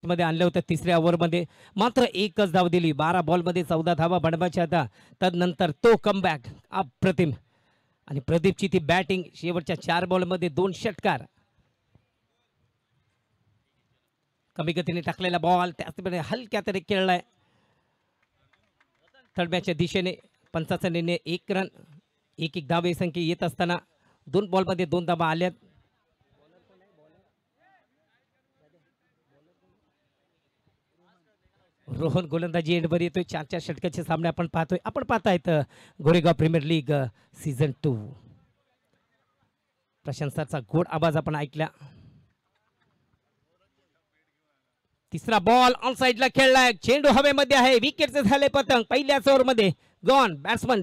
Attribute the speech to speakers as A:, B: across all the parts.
A: मध्ये आणलं होतं तिसऱ्या ओव्हरमध्ये मात्र एकच धाव दिली 12 बॉलमध्ये 14 धावा बनवायच्या आता तदनंतर तो कमबॅक अप्रतिम आणि प्रदीपची ती बॅटिंग शेवटच्या 4 बॉलमध्ये 2 षटकार कमी गतीने टाकलेला बॉल त्याचप्रमाणे हलक्या तरी खेळलाय तडम्याच्या दिशेने पंचाचा निर्णय 1 रन 1 धावे संख्या येत असताना 2 बॉलमध्ये 2 धावा आल्यात रोहन गोलंदाजी एंडवर येतोय 4 षटकाचे सामने आपण पाहतोय आपण पाहतायत गोरेगाव प्रीमियर लीग सीझन 2 प्रशंसाचा गोड आवाज आपण ऐकला तिसरा बॉल ऑन साइडला खेळलाय चेंडू हवेमध्ये आहे विकेटचे झाले पतंग पहिल्याच ओव्हरमध्ये गॉन बॅट्समन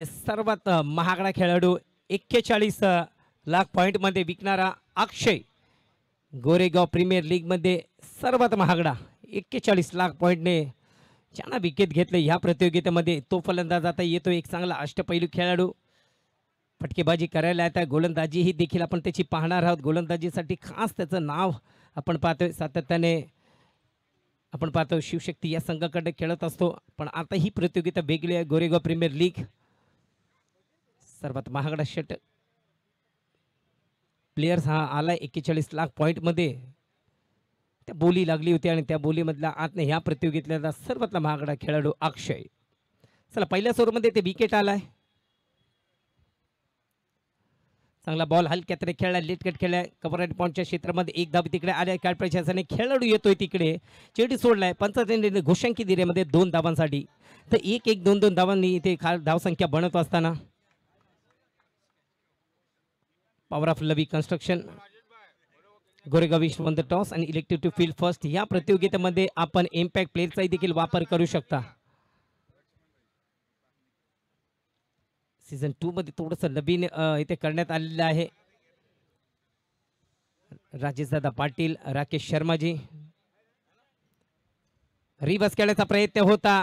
A: सर्वात महागडा खेळाडू 41 लाख पॉइंट मध्ये विकणारा अक्षय गोरेगाव प्रीमियर लीग मध्ये सर्वात महागडा 41 लाख पॉइंटने ज्यांना विकेट घेतले ह्या प्रतियोगितेमध्ये तो फलंदाज आता येतो एक चांगला अष्टपैलू खेळाडू फटकेबाजी करायला आता गोलंदाजी ही देखील आपण त्याची पाहणार आहोत गोलंदाजीसाठी खास त्याचं नाव आपण पाहतोय सातत्याने आपण पाहतो शिवशक्ती या संघाकडे खेळत असतो पण आता ही प्रतियोगिता वेगळी आहे गोरेगाव प्रीमियर लीग सर्वात महागडा षट प्लेयर्स हा आला 41 लाख पॉईंटमध्ये त्या बोली लागली होती आणि त्या बोलीमधला आतने ह्या प्रतियोगितेतला सर्वात महागडा खेळाडू अक्षय चला पहिल्या ओव्हरमध्ये ते विकेट आलाय चांगला बॉल हलक्यात खेळला लेटकट खेळलाय कव्हर अँड पॉईंटच्या क्षेत्रामध्ये एक धाव तिकडे आल्या काय प्रशासनाने खेळाडू येतोय तिकडे चेंडू सोडलाय पंचायत घोषांकी दिरेमध्ये 2 धावांसाठी तर 1-1 2-2 धावांनी इथे धावसंख्या बनत असताना पॉवर ऑफ लवी construction Goregaon east won the toss आणि इलेक्टेड टू फील्ड फर्स्ट या प्रतियोगितेमध्ये आपण इम्पॅक्ट प्लेअरचाही देखील वापर करू शकता सीझन 2 मध्ये थोडंसं नवीन इथे करण्यात आलेलं आहे राजेशदादा पाटील राकेश शर्माजी रिव्हर्स खेळण्याचा प्रयत्न होता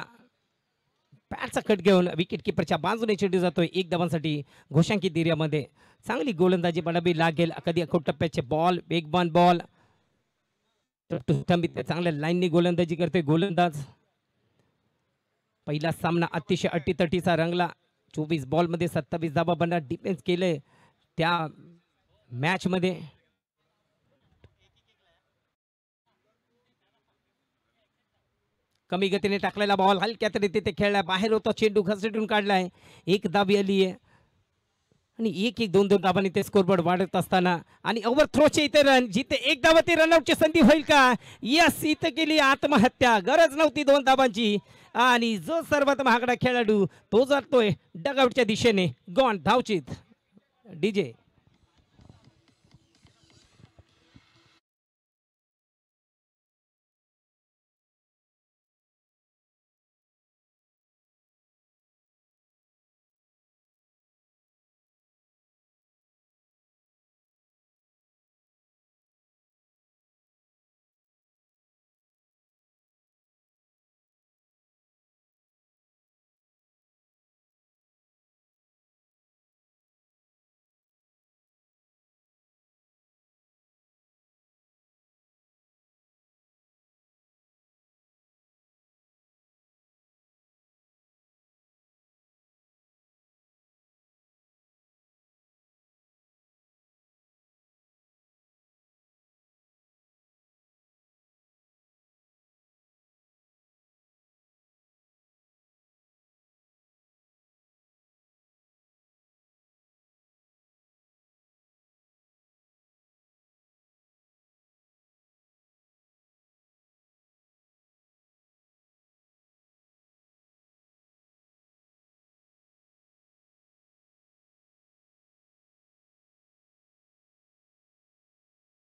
A: पॅटचा कट घेऊन विकेट किपरच्या बाजूने चेंडू जातोय 1 धावांसाठी घोषांकित एरियामध्ये चांगली गोलंदाजी बनावी लागेल कधी अखोट टप्प्याचे बॉल वेगवान बॉल चांगल्या लाईननी गोलंदाजी करतोय गोलंदाज पहिला सामना अतिशय अटीतटीचा रंगला 24 बॉलमध्ये 27 धावा बनणार डिफेन्स केले त्या मॅच मध्ये कमी गतीने टाकलेला बॉल हलक्या तरी तिथे खेळलाय बाहेर होता चेंडू घसरटून काढलाय 1 धाव आली आहे आणि 1-1 2-2 धावांनी ते स्कोरबोर्ड वाढत असताना आणि ओव्हर थ्रोचे इथे रन जिथे 1 धावाती रनआउटची संधी होईल का यस इथं केली आत्महत्या गरज नव्हती 2 धावांची आणि जो सर्वात महागडा खेळाडू तो जातोय डगआउटच्या दिशेने गॉन धावचित DJ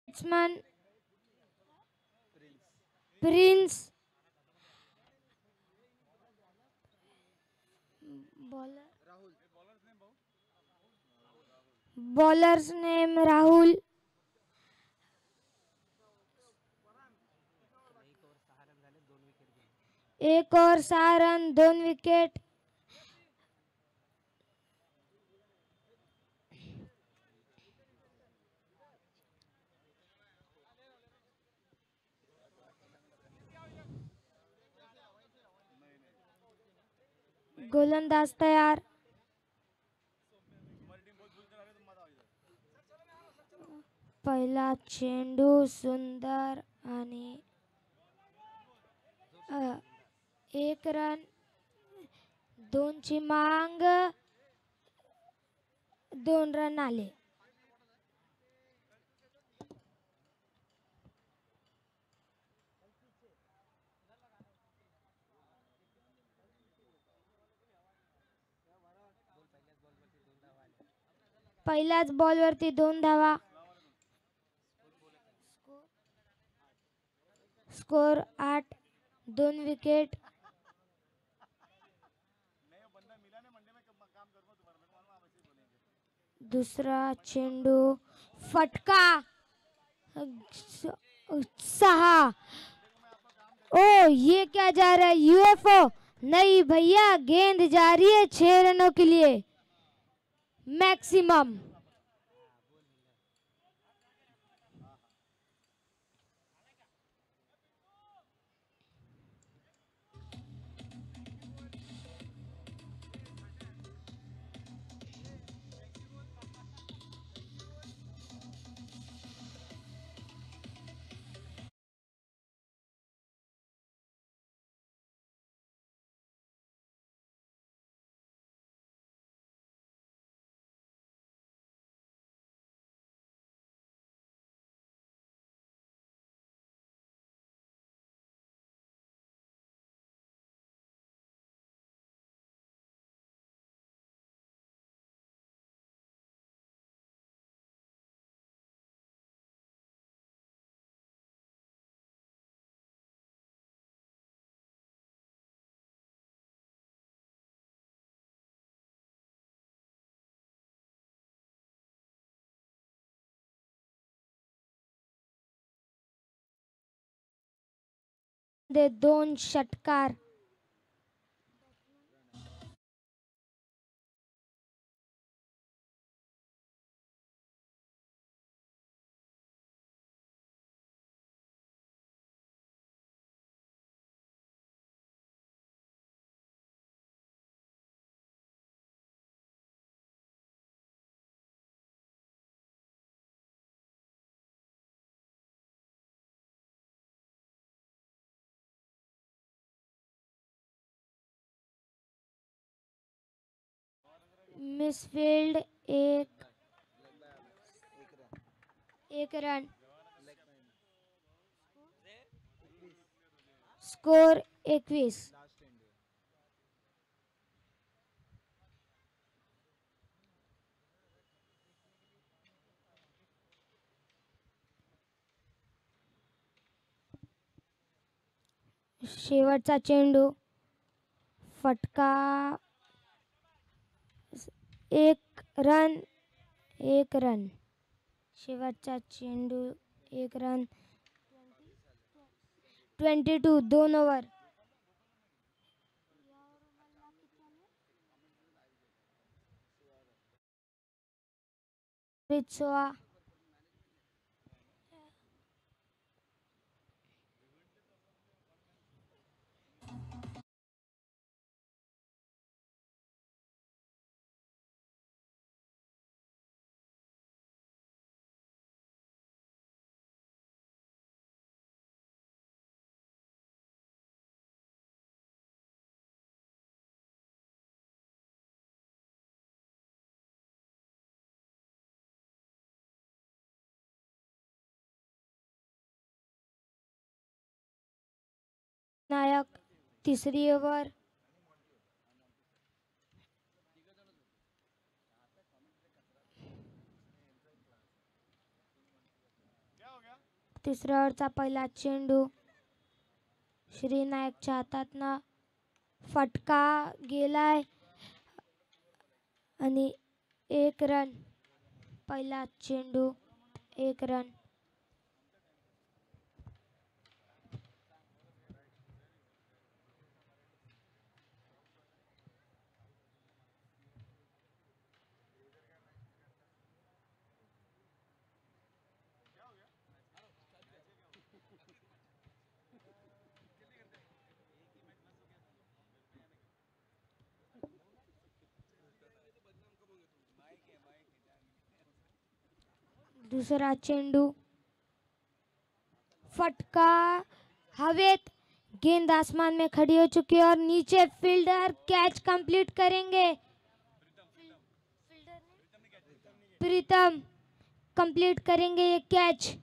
B: batsman Prince. Bowler bowlers name Rahul. एक और 6 रन 2 विकेट. गोलंदाज तयार. पहिला चेंडू सुंदर आणि 1 रन. 2 ची मांग. 2 रन आले. पहिल्याच बॉलवरती 2 धावा. Score 8 2 wicket. दुसरा चेंडू फटका. 6. ओ ये क्या जा रहा है, यूएफओ. नहीं भैया, गेंद जा रही है 6 रनों के लिए मैक्सिमम. दे 2 षटकार. Misfield 1 run. स्कोर 21. शेवटचा चेंडू फटका. 1 रन 1 रन. शेवटचा चेंडू 1 रन. 22 2 ओव्हर. रित्सोआ. नायक. तिसरी ओव्हर. तिसऱ्या ओव्हरचा पहिला चेंडू श्री नाईकच्या हातातनं फटका गेलाय आणि 1 रन. पहिला चेंडू 1 रन. दूसरा चेंडू फटका हवेत. गेंद आसमान में खड़ी हो चुकी है और नीचे फील्डर कैच कंप्लीट करेंगे. प्रीतम कंप्लीट करेंगे ये कैच.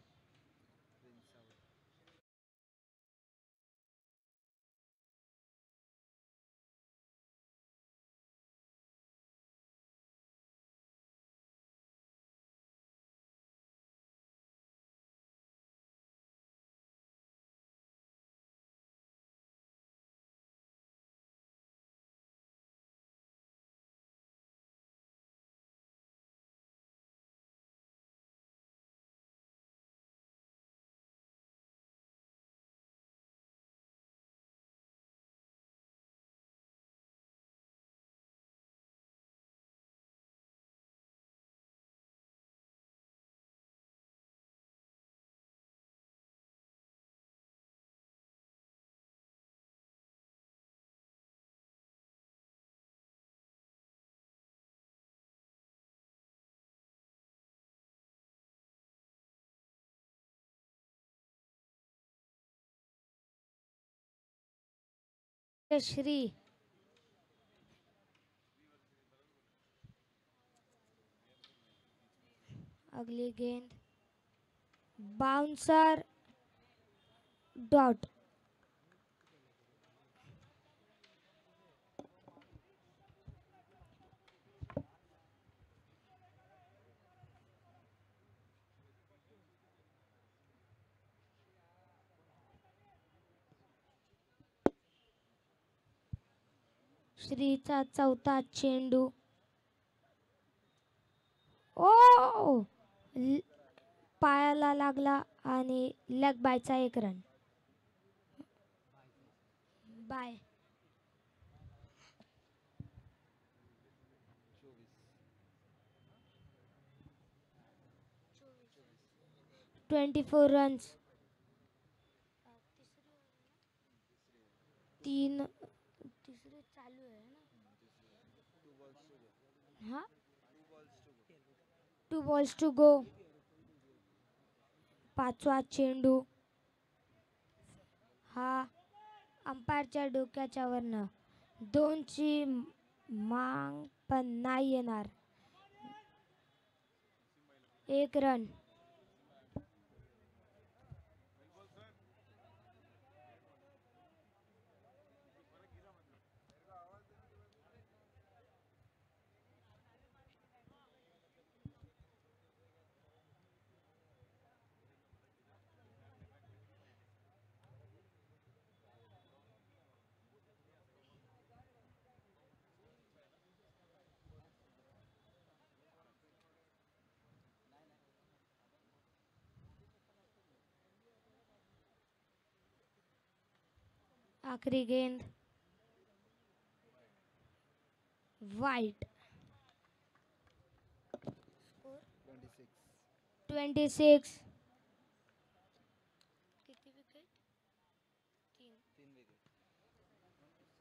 B: श्री अगली गेंद बाउंसर डॉट. श्रीचा चौथा चेंडू. ओ पायाला लागला आणि लेग बायचा 1 रन. बाय. 24 रन्स. 3 तिसरे चालू आहे ना. हा 2 balls to go. 5वा चेंडू हा अंपायरच्या डोक्याच्या वरनं 2ची मांग पण नाही येणार. 1 रन. आखरी गेंद वाइट. 26. किती विकेट?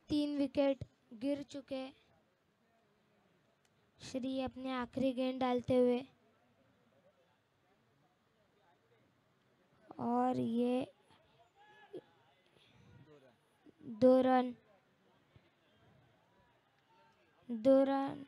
B: 3 विकेट गिर चुके. श्री अपने आखिरी गेंद डालते हुए और ये 2 रन. 2 रन.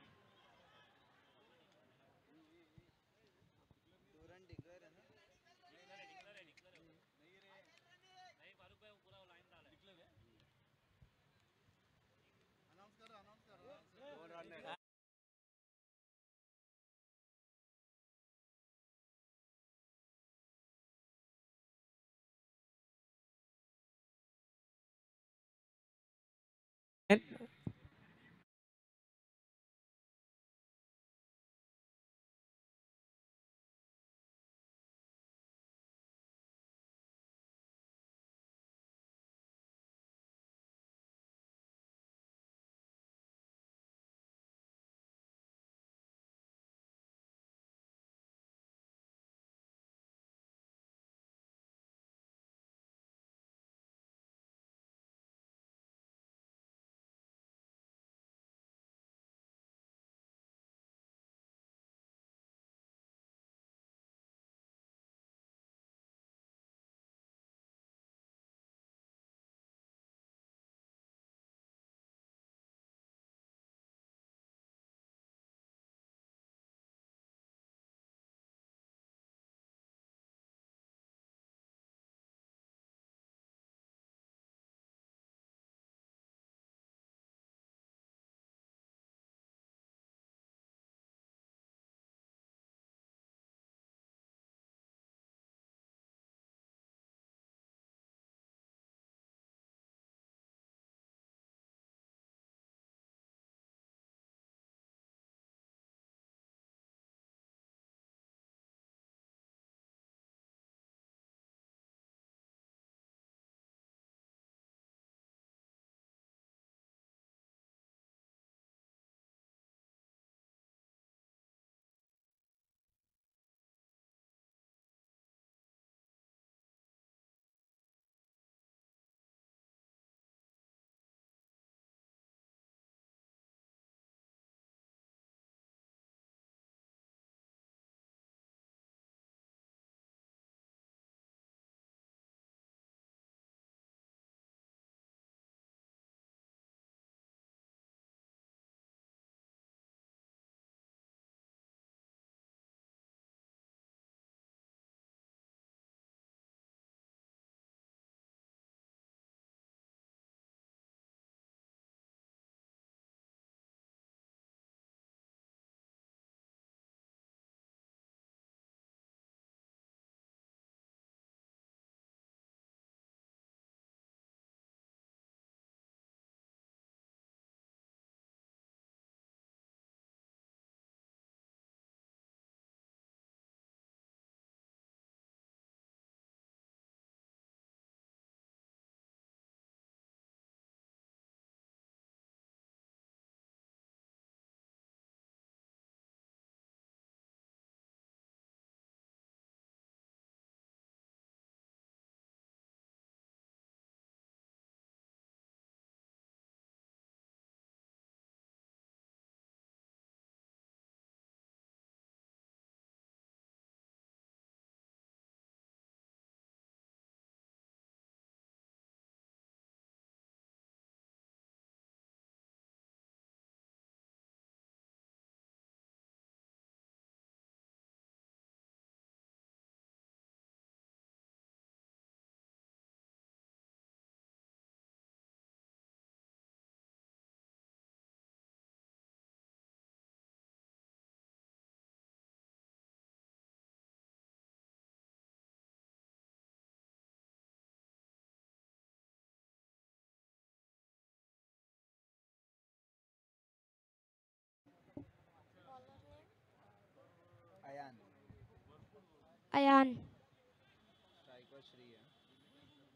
B: अयान।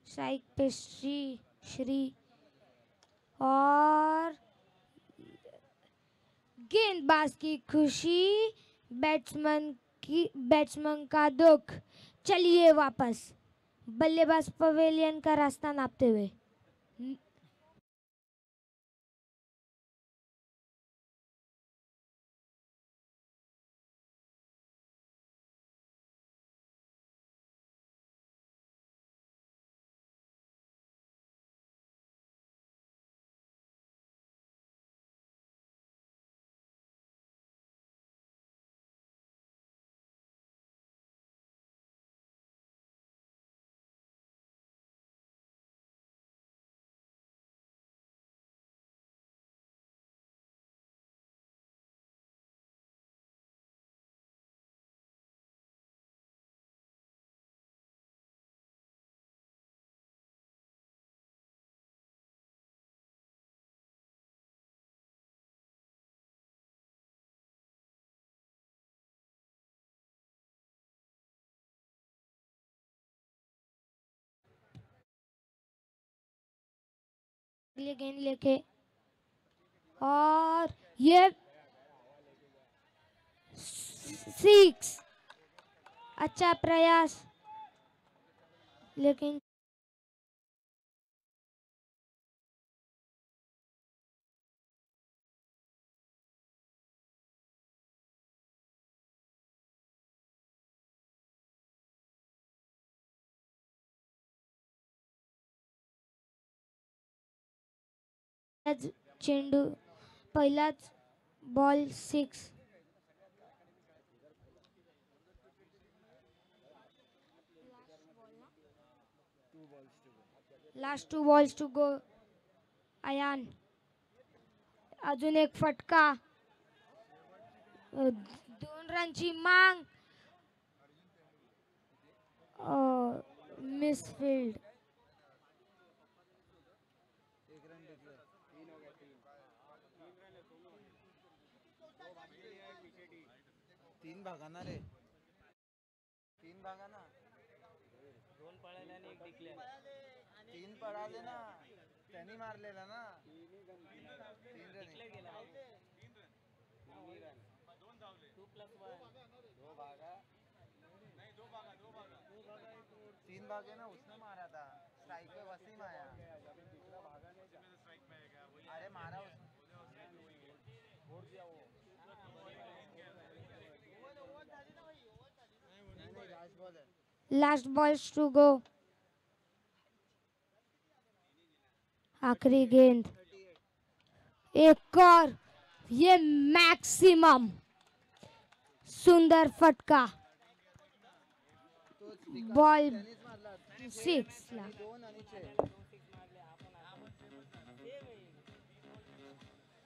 B: स्ट्राइक पे श्री और गेंदबाज की खुशी, बैट्समैन का दुख। चलिए वापस बल्लेबाज पवेलियन का रास्ता नापते हुए। अगली गेंद लेके और ये 6। अच्छा प्रयास, लेकिन चेंडू पहिलाच ball 6। Last 2 balls to go. Ayaan, अजून एक फटका, 2 रनची मांग, मिसफील्ड।
C: तीन भागा ना रे, 3 भागा ना, 2 पळाले आणि 1 डिक्लेअर। 3 पळाले ना, त्यांनी मारलेला ना, 3 रन गेला। 2 + 1 2 भागा नहीं, 2 भागा 3 भागे ना, उसने मारा था। स्ट्राइक पे वसीम आया, दूसरा भागा नहीं था, स्ट्राइक में आएगा। अरे मारा उसने, छोड़ दिया वो।
B: Last balls to go. आखिरी गेंद, एक और, ये मैक्सिमम। सुंदर फटका, बॉल 6 ला।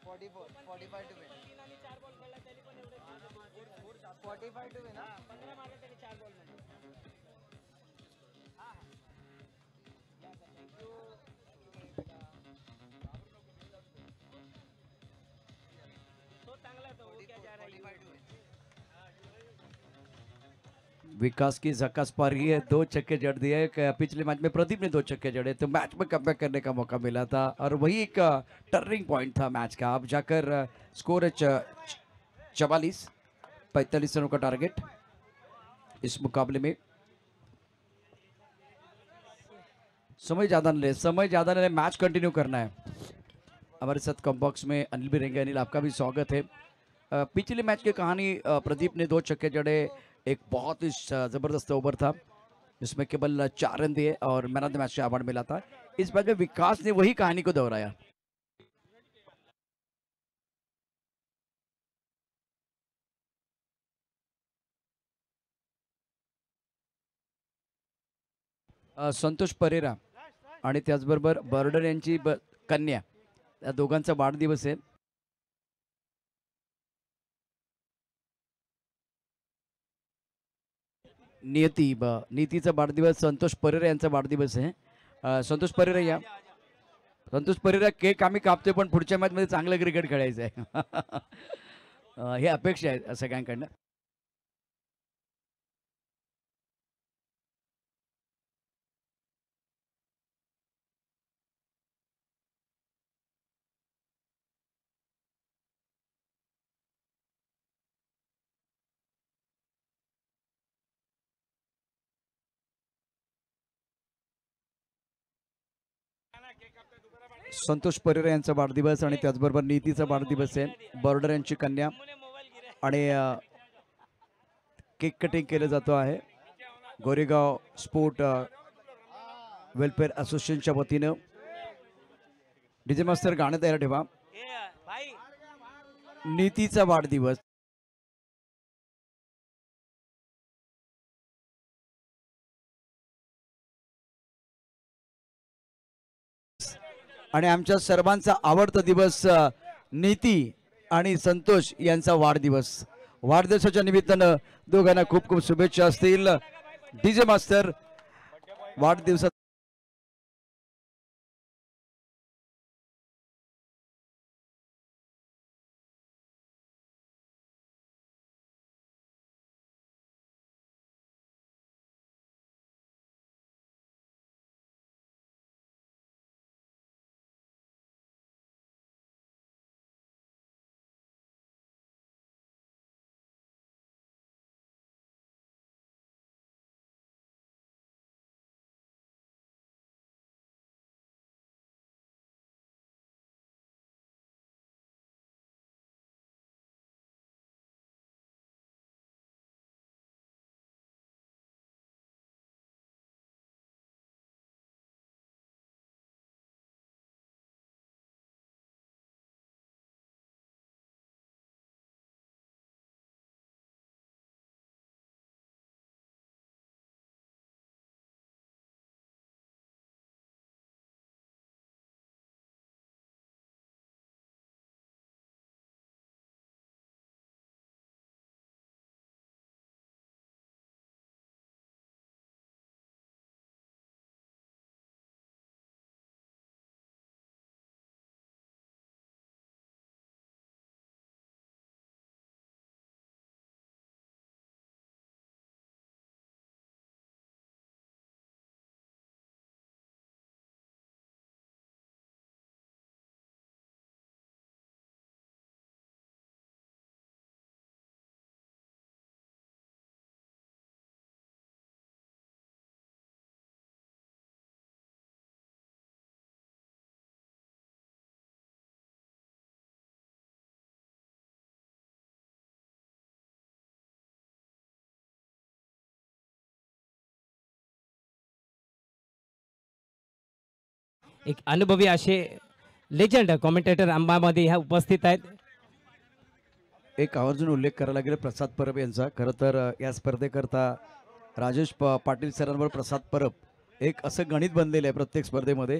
C: 45 टू विन, 45 टू विन ना, 15 मारले त्याने 4 बॉल मध्ये।
D: विकास की झकास पारी है, 2 छक्के जड़ दिए। पिछले मैच में प्रदीप ने 2 छक्के जड़े तो मैच में कमबैक करने का मौका मिला था और वही एक टर्निंग पॉइंट था मैच का। अब जाकर स्कोर है 44, 45 रनों का टारगेट इस मुकाबले में। समय ज्यादा न ले, मैच कंटिन्यू करना है। हमारे साथ कम बॉक्स में अनिल भी रहेंगे। अनिल, आपका भी स्वागत है। पिछले मैच की कहानी, प्रदीप ने 2 छक्के जड़े, एक बहुत ही जबरदस्त ओवर था जिसमें केवल 4 रन दिए और मैन ऑफ द मैच का अवार्ड मिला था। इस मैच में विकास ने वही कहानी को दोहराया। संतोष परेरा आणि त्याचबरोबर बर्डर यांची कन्या, या दोघांचा वाढदिवस आहे। नीतीचा वाढदिवस, संतोष परेरा यांचा वाढदिवस आहे। संतोष परेरा या, संतोष परेरा केक आम्ही कापतोय पण पुढच्या मॅच मध्ये चांगलं क्रिकेट खेळायचं आहे हे अपेक्षा आहे सगळ्यांकडनं। संतोष परेरा यांचा वाढदिवस आणि त्याचबरोबर नीतीचा वाढदिवस आहे. बॉर्डर यांची कन्या आणि केक कटिंग केलं जातो आहे गोरेगाव स्पोर्ट वेलफेअर असोसिएशनच्या वतीनं. डीजे मास्तर गाणं तयार ठेवा. नीतीचा वाढदिवस. आणि आमच्या सर्वांचा आवडता दिवस नीती आणि संतोष यांचा वाढदिवस. वाढदिवसाच्या निमित्तानं दोघांना खूप खूप शुभेच्छा असतील. डीजे मास्टर वाढदिवसा
A: एक अनुभवी असे लेजंड कॉमेंटेटर अंबामध्ये ह्या उपस्थित आहेत.
D: एक आवर्जून उल्लेख करायला लागेल प्रसाद परब यांचा. खरं तर या स्पर्धेकरता राजेश पाटील सरांवर प्रसाद परब एक असं गणित बनलेलं आहे प्रत्येक स्पर्धेमध्ये.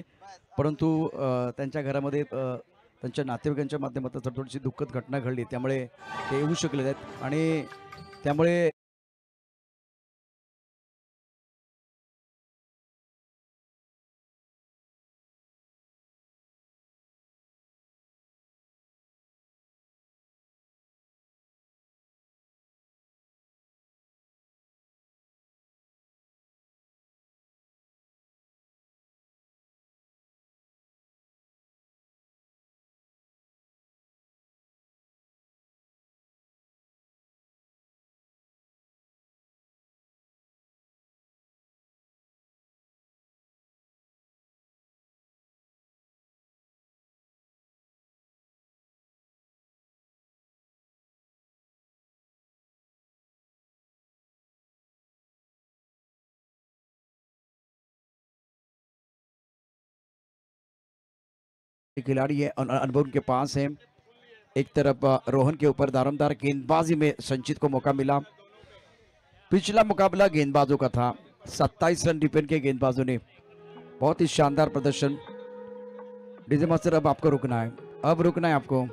D: परंतु त्यांच्या घरामध्ये त्यांच्या नातेवाईकांच्या माध्यमातून थोडीशी दुःखद घटना घडली, त्यामुळे ते येऊ शकले नाहीत आणि त्यामुळे खिलाड़ी है अनुभव उनके पास है. एक तरफ रोहन के ऊपर दारोमदार गेंदबाजी में संचित को मौका मिला. पिछला मुकाबला गेंदबाजों का था. 27 रन डिफेंड के गेंदबाजों ने. बहुत ही शानदार प्रदर्शन. डीजे मास्टर अब आपको रुकना है, अब रुकना है आपको.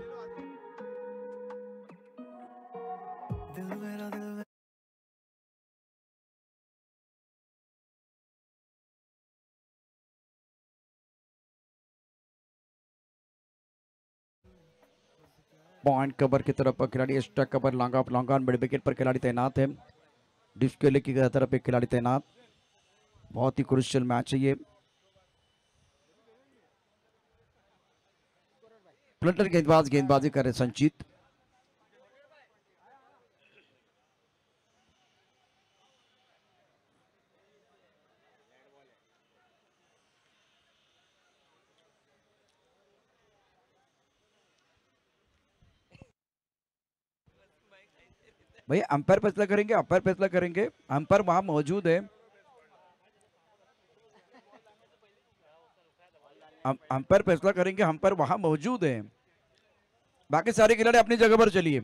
D: पॉइंट कवर की तरफ खिलाड़ी strike cover long off long on mid wicket पर खिलाड़ी तैनात है. डिस्प्ले की तरफ एक खिलाड़ी तैनात. बहुत ही क्रुशियल मैच है ये. फ्लंटर गेंदबाज गेंदबाजी कर रहे संचित. भैया अंपायर फैसला करेंगे, अंपायर फैसला करेंगे, अंपायर वहां मौजूद है। अंपायर फैसला करेंगे, अंपायर वहां मौजूद है। बाकी सारे खिलाड़ी अपनी जगह पर चलिए।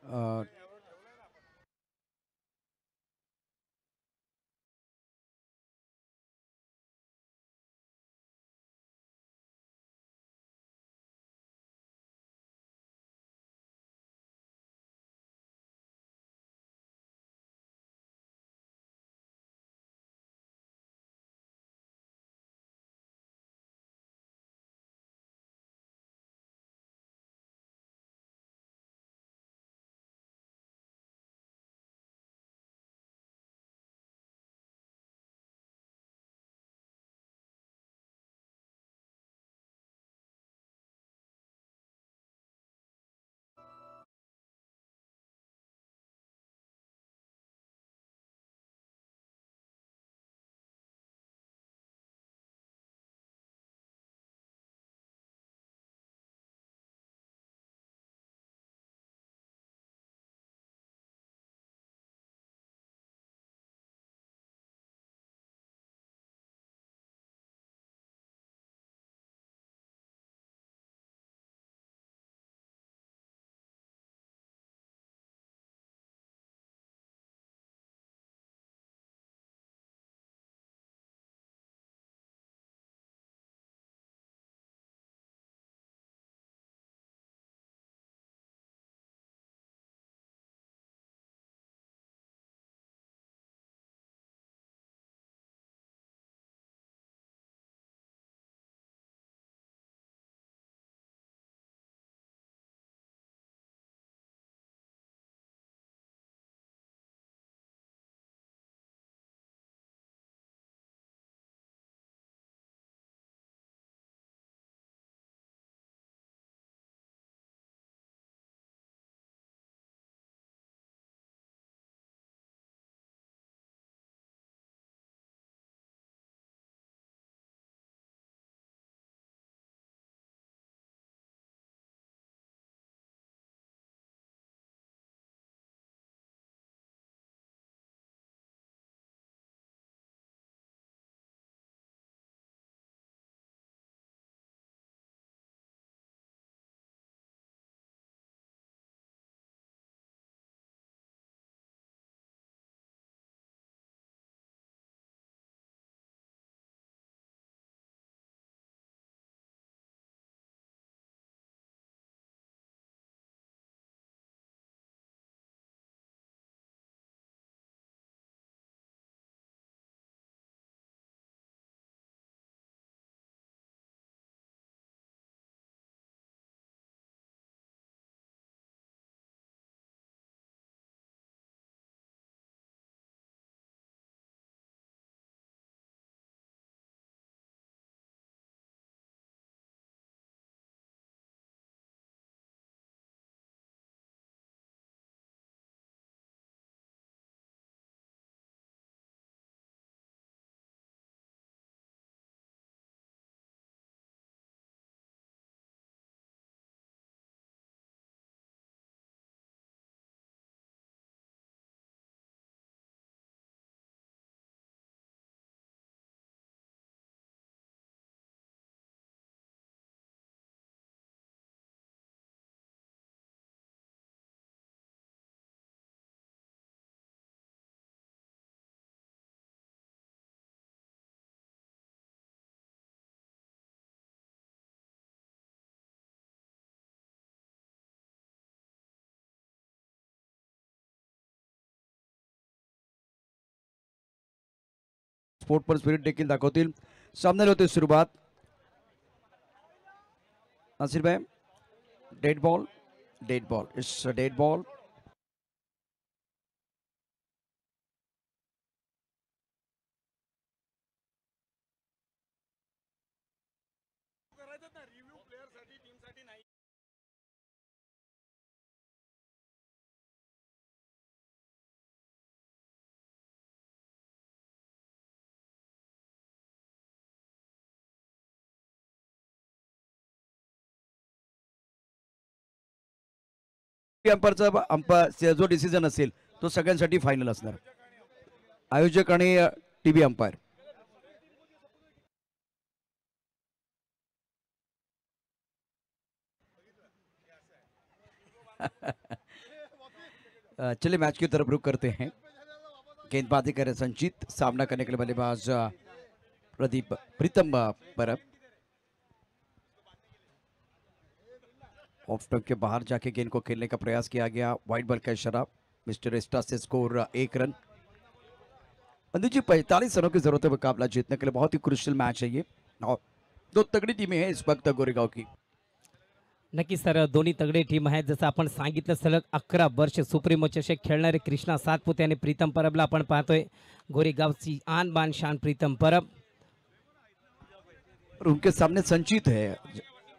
D: अ, स्पोर्ट पर स्पिरिट देखील दाखवतील. सामन्याला होते सुरुवात. नासिर भाई, dead ball, dead ball, it's a dead ball. अंपायरचा जो डिसिजन असेल तो सगळ्यांसाठी फायनल असणार. आयोजक आणि टीव्ही अंपायर. चलिए मैच की तरफ रुख करते हैं. गेंदबाजी करे संचित, सामना करने के लिए बल्लेबाज प्रदीप प्रीतम परब. ऑफ स्टंप के बाहर जाके गेंद को खेलने का प्रयास किया गया. वाइड बॉल का इशारा. मिस्टर एस्टा से स्कोर 1 रन. बंधु जी 45 रनों की जरूरत है मुकाबला जीतने के लिए. बहुत ही क्रुशियल मैच है ये और दो तगड़ी टीमें हैं इस वक्त गोरेगाव की.
A: नक्की सर, दोन्ही तगडे टीम आहेत. जसं आपण सांगितलं सलग 11 वर्ष सुप्रीमो चषक खेळणारे कृष्णा सातपुते आणि प्रीतम परबला आपण पाहतोय. गोरेगावची आन बान शान प्रीतम परब.
D: और उनके सामने संचित है.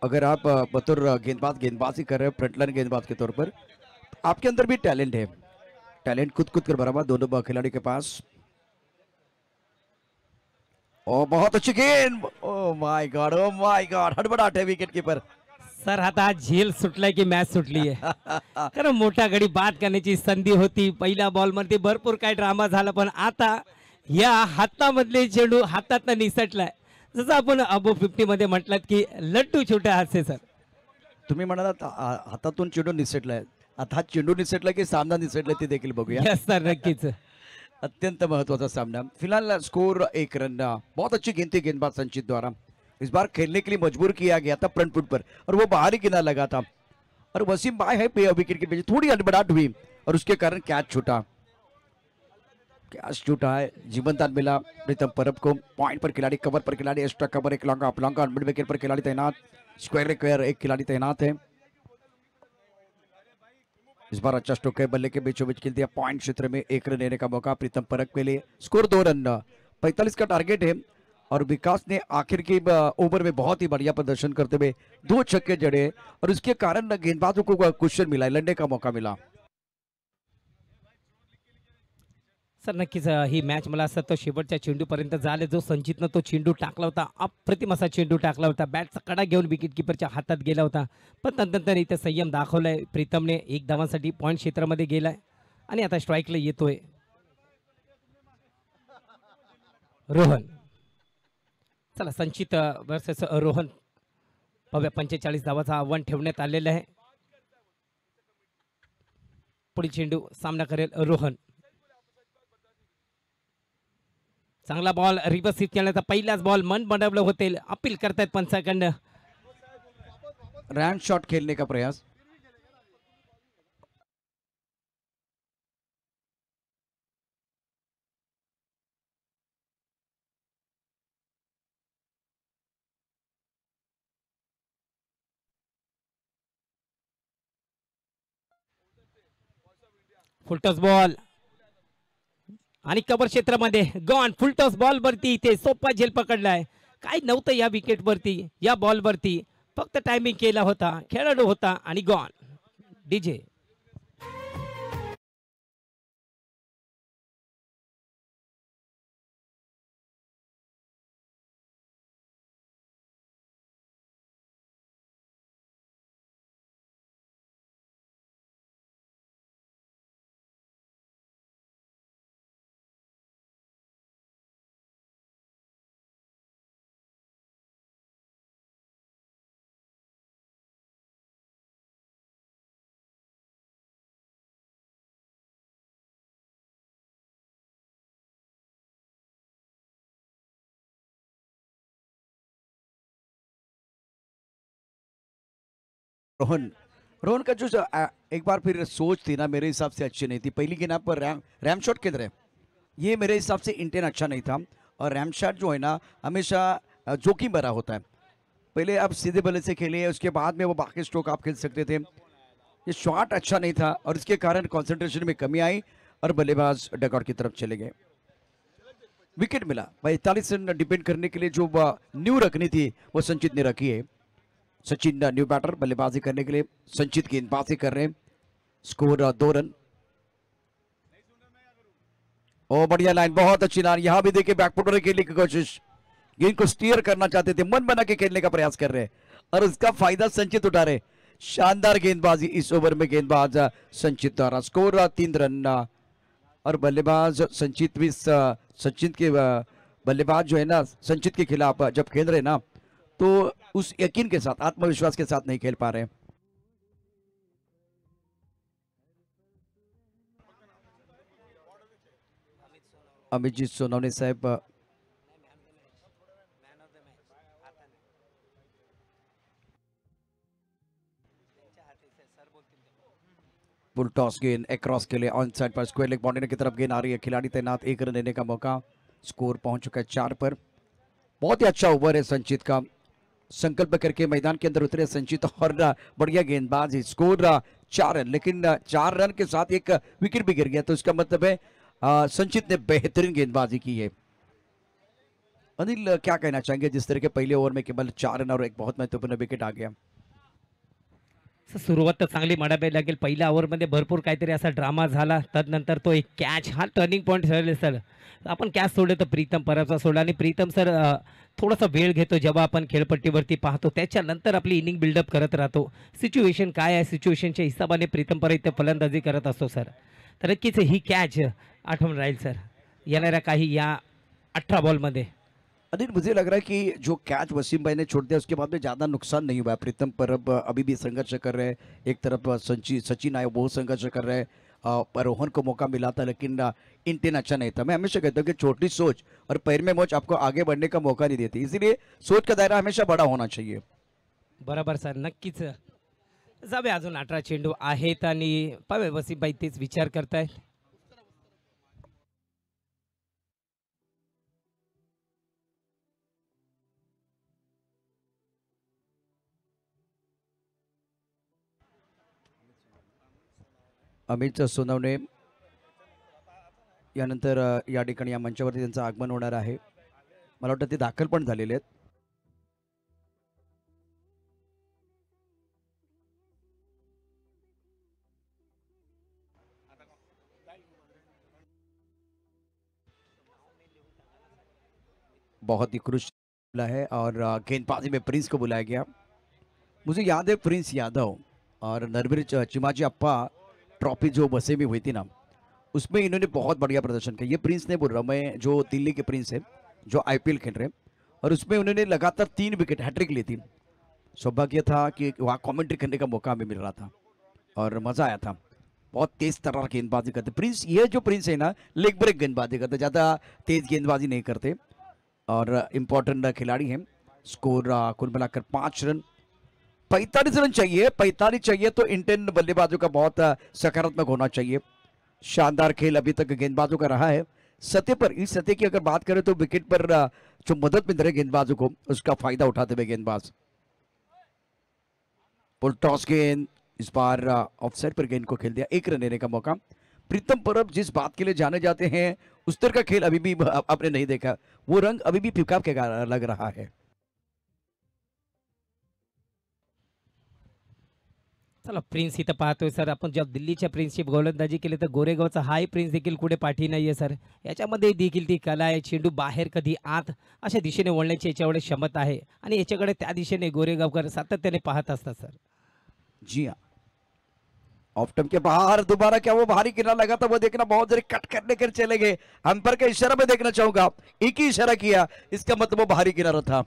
D: अगर आप बतौर गेंदबाजी कर रहे हो फ्रंटलाइन गेंदबाज के तौर पर, आपके अंदर भी टैलेंट है. टैलेंट खुद कर भरा हुआ दोनों खिलाड़ी के पास. ओ बहुत अच्छी गेंद. ओ माय गॉड हड़बड़ाहट है विकेट कीपर.
A: सर आता झेल सुटलाय की मॅच सुटली आहे. कारण मोठा गडी बाद करण्याची संधी होती. पहिल्या बॉल मध्ये भरपूर काय ड्रामा झाला, पण आता या हातामधले चेंडू हातातनं निसटलाय. जसं आपण अबो 50 मध्ये म्हटलात की लट्टू छोटा हातचे सर.
D: तुम्ही म्हणालात हातातून चेंडू निसटलाय. आता हा चेंडू निसटला की सामना निसटला ते देखील बघूया.
A: यस सर, नक्कीच.
D: अत्यंत महत्वाचा सामना. फिलहाल स्कोर 1 रन. बहुत अच्छी गेंद थी गेंदबाज संचित द्वारा. इस बार खेलने के लिए मजबूर किया गया था फ्रंट फुट पर और वो बाहरी किनारा लगा था. और वसीम भाई है पे विकेट के पीछे थोड़ी हड़बड़ाहट हुई और उसके कारण कैच छूटा. कैच छूटा है. जीवनदान मिला प्रीतम परब को. पॉइंट पर खिलाड़ी, कवर पर खिलाड़ी, एक्स्ट्रा कवर एक long up long mid wicket पर खिलाड़ी तैनात. स्क्वायर एक खिलाड़ी तैनात है. इस बार अच्छा स्ट्रोक है. बल्ले के बीचों बीच खेल दिया. पॉइंट क्षेत्र में 1 रन लेने का मौका प्रीतम परब के लिए. Score 2 run. 45 का टारगेट है और विकास ने आखिर की ओवर में बहुत ही बढ़िया प्रदर्शन करते हुए 2 छक्के जड़े और उसके कारण गेंदबाजों को क्वेश्चन मिला, लड़ने का मौका मिला.
A: सर नक्कीच ही मॅच मला असं तो शेवटच्या चेंडूपर्यंत झाले. जो संचितनं तो चेंडू टाकला होता, अप्रतिम असा चेंडू टाकला होता. बॅटचा कडा घेऊन विकेट किपरच्या हातात गेला होता, पण नंतर इथे संयम दाखवलाय प्रीतमने. 1 धावांसाठी पॉईंट क्षेत्रामध्ये गेलाय आणि आता स्ट्राईकला येतोय रोहन. चला संचित वर्सेस रोहन पाहूया. 45 धावाचं आव्हान ठेवण्यात आलेलं आहे. पुढील चेंडू सामना करेल रोहन. चांगला बॉल रिवर्सिव्ह करण्याचा पहिलाच बॉल मन बनवलं होते. अपील करतायत पंचाकडनं.
D: रैन शॉट खेलने का प्रयास.
A: फुलटॉस बॉल आणि कव्हर क्षेत्रामध्ये गॉन. फुलटॉस बॉल वरती इथे सोपा झेल पकडलाय. काय नव्हतं या विकेट वरती, या बॉल वरती. फक्त टायमिंग केला होता, खेळाडू होता आणि गॉन. डीजे
D: रोहन रोहन का जो एक बार फिर सोच थी ना मेरे हिसाब से अच्छी नहीं थी. पहली गेंद पर रैम शॉट किधर है, ये मेरे हिसाब से इंटेन अच्छा नहीं था. और रैम शॉट जो है ना हमेशा जोखिम भरा होता है. पहले आप सीधे बल्ले से खेले, उसके बाद में वो बाकी स्ट्रोक आप खेल सकते थे. ये शॉट अच्छा नहीं था और इसके कारण कंसंट्रेशन में कमी आई और बल्लेबाज डगआउट की तरफ चले गए. विकेट मिला. 45 रन डिपेंड करने के लिए जो न्यू रखनी थी वो संचित ने रखी है. सचिन न्यू बैटर बल्लेबाजी करने के लिए. संचित गेंदबाजी कर रहे हैं. Score 2 run. ओ बढ़िया लाइन, बहुत अच्छी लाइन. यहां भी देखिए बैकफुटर खेलने की कोशिश. गेंद को स्टीयर करना चाहते थे, मन बना के खेलने का प्रयास कर रहे हैं और उसका फायदा संचित उठा रहे. शानदार गेंदबाजी इस ओवर में गेंदबाज संचित द्वारा। स्कोर 3 रन और बल्लेबाज संचित भी सचिन के बल्लेबाज जो है ना संचित के खिलाफ जब खेल रहे ना तो उस यकीन के साथ आत्मविश्वास के साथ नहीं खेल पा रहे। अमितजीत सोनवणे साहेब फुल टॉस गेंद अक्रॉस के लिए ऑन साइड पर स्क्वायर लेग बाउंड्री की तरफ गेंद आ रही है। खिलाड़ी तैनात, 1 रन लेने का मौका। स्कोर पहुंच चुका है 4 पर। बहुत ही अच्छा ओवर है संचित का। संकल्प करके मैदान के अंदर उतरे संचित और बढ़िया गेंदबाजी। स्कोर 4 रन, लेकिन 4 रन के साथ एक विकेट भी गिर गया, तो इसका मतलब है संचित ने बेहतरीन गेंदबाजी की है। अनिल क्या कहना चाहेंगे जिस तरह के पहले ओवर में केवल 4 रन और एक बहुत महत्वपूर्ण विकेट आ गया?
A: सुरुवात तर चांगली म्हणावी लागेल। पहिल्या ओव्हरमध्ये भरपूर काहीतरी असा ड्रामा झाला, तदनंतर तो एक कॅच हा टर्निंग पॉईंट ठरले सर। आपण कॅच सोडले तर प्रीतम परबचा सोडला आणि प्रीतम सर थोडासा वेळ घेतो जेव्हा आपण खेळपट्टीवरती पाहतो, त्याच्यानंतर आपली इनिंग बिल्डअप करत राहतो। सिच्युएशन काय आहे, सिच्युएशनच्या हिसाबाने प्रीतम परब इथे फलंदाजी करत असतो सर। तर नक्कीच ही कॅच आठवण राहील सर येणाऱ्या काही या 18 बॉलमध्ये।
D: अनिल मुझे लग रहा है कि जो कैच वसीम भाई ने छोड़ दिया उसके बाद में ज़्यादा नुकसान नहीं हुआ है। प्रीतम परब अभी भी संघर्ष कर रहे हैं, एक तरफ सचिन आए वो संघर्ष कर रहे हैं, पर रोहन को मौका मिला था लेकिन इंटेन अच्छा नहीं था। मैं हमेशा कहता हूँ कि छोटी सोच और पैर में मोच आपको आगे बढ़ने का मौका नहीं देती, इसीलिए सोच का दायरा हमेशा बड़ा होना चाहिए।
A: बरोबर सर, नक्कीच जावे। अजून 18 चेंडू आहेत आणि पावे वसीमभाई तेच विचार करतायत।
D: अमित सोनवणे यानंतर या ठिकाणी या मंचावरती त्यांचं आगमन होणार आहे। मला वाटतं ते दाखल पण झालेले आहेत। बहुत ही खुश है और गेंदबाजी में प्रिंस को बुलाया गया। मुझे याद है प्रिंस यादव और नरवीर चिमाजी अप्पा ट्रॉफी जो बसे में हुई थी ना, उसमें इन्होंने बहुत बढ़िया प्रदर्शन किया। ये प्रिंस ने बोल रहा हूँ मैं, जो दिल्ली के प्रिंस है जो आईपीएल खेल रहे हैं, और उसमें उन्होंने लगातार 3 विकेट हैट्रिक ली थी। सौभाग्य था कि वहाँ कमेंट्री करने का मौका हमें मिल रहा था और मज़ा आया था। बहुत तेज तर्रार गेंदबाजी करते प्रिंस। ये जो प्रिंस है ना लेग ब्रेक गेंदबाजी करते, ज़्यादा तेज गेंदबाजी नहीं करते और इम्पोर्टेंट खिलाड़ी हैं। स्कोर कुल मिलाकर 5 रन। 45 रन चाहिए, 45 चाहिए तो इंटेन बल्लेबाजों का बहुत सकारात्मक होना चाहिए। शानदार खेल अभी तक गेंदबाजों का रहा है। सतह पर, इस सतह की अगर बात करें तो विकेट पर जो मदद मिल रही है गेंदबाजों को, उसका फायदा उठाते हुए गेंदबाज। फुल टॉस गेंद, इस बार ऑफसाइड पर गेंद को खेल दिया, 1 रन लेने का मौका। प्रीतम परब जिस बात के लिए जाने जाते हैं उस तरह का खेल अभी भी आपने नहीं देखा, वो रंग अभी भी फीका के लग रहा है।
A: चला प्रिन्स इथं पाहतोय सर आपण। जेव्हा दिल्लीच्या प्रिन्सची गोलंदाजी केली तर गोरेगावचा हाही प्रिन्स देखील कुठे पाठी नाहीये सर। याच्यामध्ये देखील ती कला आहे, चेंडू बाहेर कधी आत अशा दिशेने वळण्याची याच्याकडे क्षमता आहे आणि याच्याकडे त्या दिशेने गोरेगावकर सातत्याने पाहत असतात सर।
D: जी हाँ, ऑफ टर्म के बाहर दोबारा क्या वो बाहरी किनारा लगा था, वो देखना, बहुत जरा कट करने कर चले गए। अंपायर का इशारा मैं देखना चाहूंगा, एक ही इशारा किया, इसका मतलब वो बाहरी किनारा था।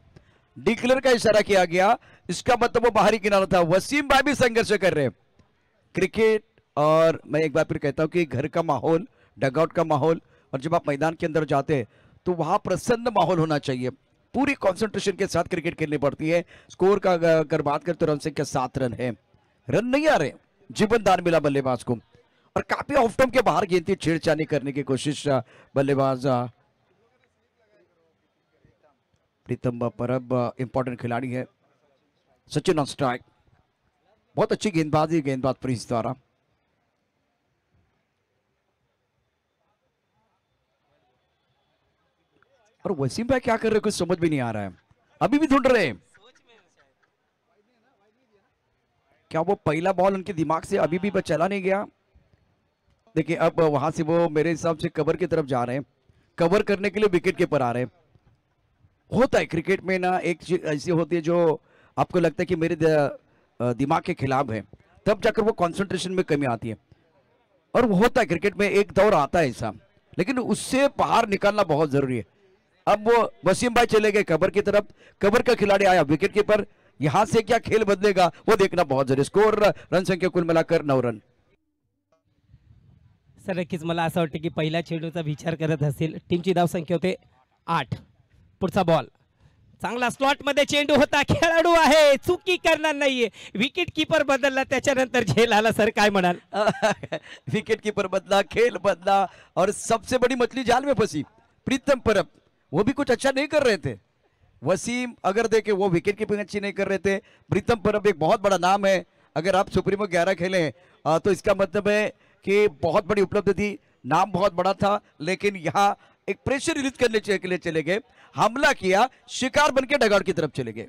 D: डिक्लेयर का इशारा किया गया, इसका मतलब वो बाहरी किनारा था। वसीम भाई भी संघर्ष कर रहे हैं। क्रिकेट, और मैं एक बार फिर कहता हूं कि घर का माहौल, डगआउट का माहौल, और जब आप मैदान के अंदर जाते हैं तो वहां प्रसन्न माहौल होना चाहिए। पूरी कंसंट्रेशन के साथ क्रिकेट खेलनी पड़ती है। स्कोर का अगर बात करें तो रन संख्या 7 रन है। रन नहीं आ रहे, जीवन दान मिला बल्लेबाज को, और काफी ऑफ टर्म के बाहर गेंद की छेड़छाड़ी करने की कोशिश बल्लेबाज प्रीतम परब इंपॉर्टेंट खिलाड़ी है। सचिन ऑन स्ट्राइक, बहुत अच्छी गेंदबाजी, गेंदबाज प्रिंस द्वारा। और वसीम भाई क्या कर रहे हैं कुछ समझ भी नहीं आ रहा है, अभी भी ढूंढ रहे हैं। क्या वो पहला बॉल उनके दिमाग से अभी भी चला नहीं गया? देखिए अब वहां से वो मेरे हिसाब से कवर की तरफ जा रहे हैं, कवर करने के लिए विकेट कीपर आ रहे हैं। होता है क्रिकेट में ना, एक चीज ऐसी होती है जो आपको लगता है कि मेरे दिमाग के खिलाफ है तब जाकर वो कंसंट्रेशन में कमी आती है। और वो होता है क्रिकेट में, एक दौर आता है ऐसा, लेकिन उससे बाहर निकालना बहुत जरूरी है। अब वो वसीम भाई चले गए कबर की तरफ, कबर का खिलाड़ी आया विकेट कीपर, यहां से क्या खेल बदलेगा वो देखना बहुत जरूरी। स्कोर रन संख्या कुल मिलाकर 9 रन।
A: सर नक्कीच मला असं वाटतं की पहिल्या चेंडूचा विचार करत असेल, टीमची धावसंख्या होते 8। पुढचा बॉल चांगला स्लॉट मध्ये चेंडू होता, खेळाडू आहे, चुकी करणार नाहीये, विकेट कीपर बदलला त्याच्यानंतर झेल आला। सर काय म्हणाल?
D: विकेट कीपर बदला, खेल बदला, और सबसे बड़ी मछली जाल में फंसी प्रीतम परब, वो भी कुछ अच्छा नहीं कर रहे थे। वसीम अगर देखे वो विकेट कीपिंग अच्छी नहीं कर रहे थे। प्रीतम परब एक बहुत बड़ा नाम है, अगर आप सुप्रीमो 11 खेले तो इसका मतलब है कि बहुत बड़ी उपलब्धि थी, नाम बहुत बड़ा था, लेकिन यहाँ एक प्रेशर रिलीज करने के लिए चले गए, हमला किया, शिकार बनके डगआउट की तरफ चले गए।